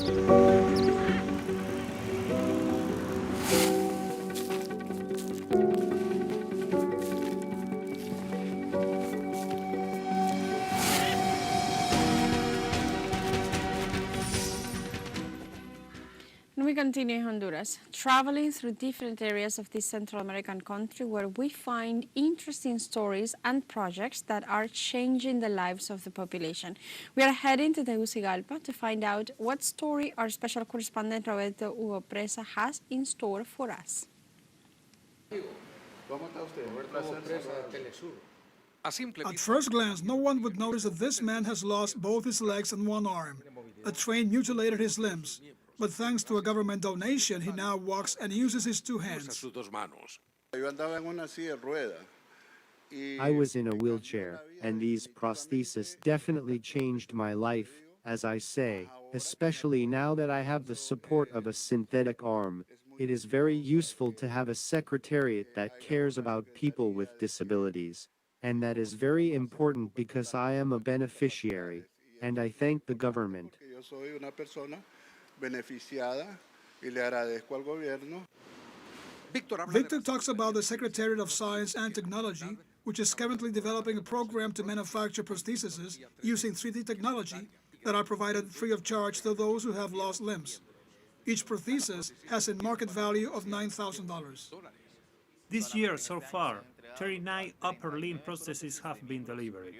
And we continue in Honduras, traveling through different areas of this Central American country where we find interesting stories and projects that are changing the lives of the population. We are heading to Tegucigalpa to find out what story our special correspondent Roberto Hugo Preza has in store for us. At first glance, no one would notice that this man has lost both his legs and one arm. A train mutilated his limbs. But thanks to a government donation, he now walks and uses his two hands. I was in a wheelchair, and these prostheses definitely changed my life, as I say, especially now that I have the support of a synthetic arm. It is very useful to have a secretariat that cares about people with disabilities. And that is very important because I am a beneficiary, and I thank the government. Victor talks about the Secretariat of Science and Technology, which is currently developing a program to manufacture prostheses using 3D technology that are provided free of charge to those who have lost limbs. Each prosthesis has a market value of $9,000. This year, so far, 39 upper limb prostheses have been delivered,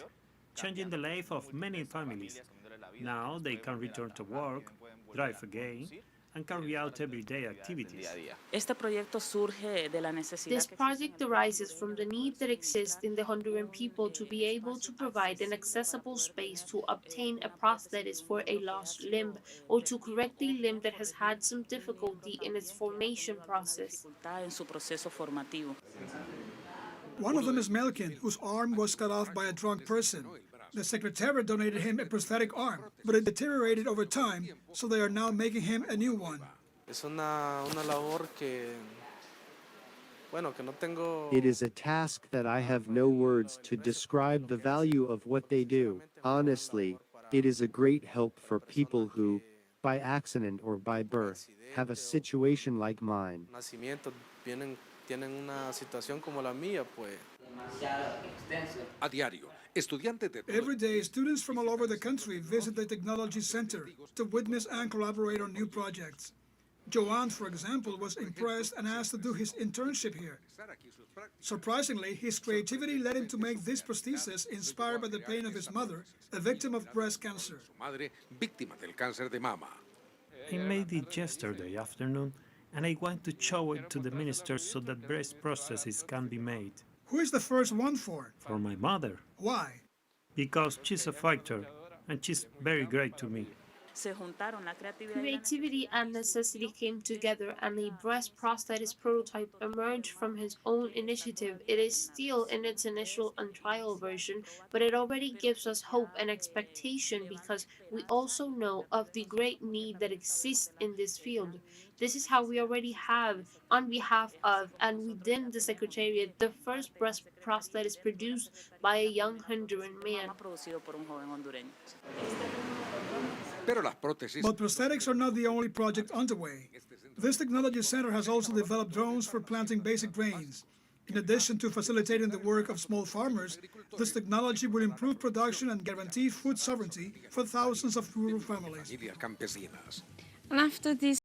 changing the life of many families. Now they can return to work, drive again, and carry out everyday activities. This project arises from the need that exists in the Honduran people to be able to provide an accessible space to obtain a prosthesis for a lost limb or to correct a limb that has had some difficulty in its formation process. One of them is Melkin, whose arm was cut off by a drunk person. The Secretariat donated him a prosthetic arm, but it deteriorated over time, so they are now making him a new one. It is a task that I have no words to describe the value of what they do. Honestly, it is a great help for people who, by accident or by birth, have a situation like mine. Every day, students from all over the country visit the Technology Center to witness and collaborate on new projects. Joanne, for example, was impressed and asked to do his internship here. Surprisingly, his creativity led him to make this prosthesis inspired by the pain of his mother, a victim of breast cancer. I made it yesterday afternoon, and I want to show it to the minister so that breast prostheses can be made. Who is the first one for? For my mother. Why? Because she's a fighter, and she's very great to me. Creativity and necessity came together, and a breast prosthesis prototype emerged from his own initiative. It is still in its initial and trial version, but it already gives us hope and expectation because we also know of the great need that exists in this field. This is how we already have, on behalf of and within the Secretariat, the first breast prosthesis produced by a young Honduran man. But prosthetics are not the only project underway. This technology center has also developed drones for planting basic grains. In addition to facilitating the work of small farmers, this technology will improve production and guarantee food sovereignty for thousands of rural families. And after this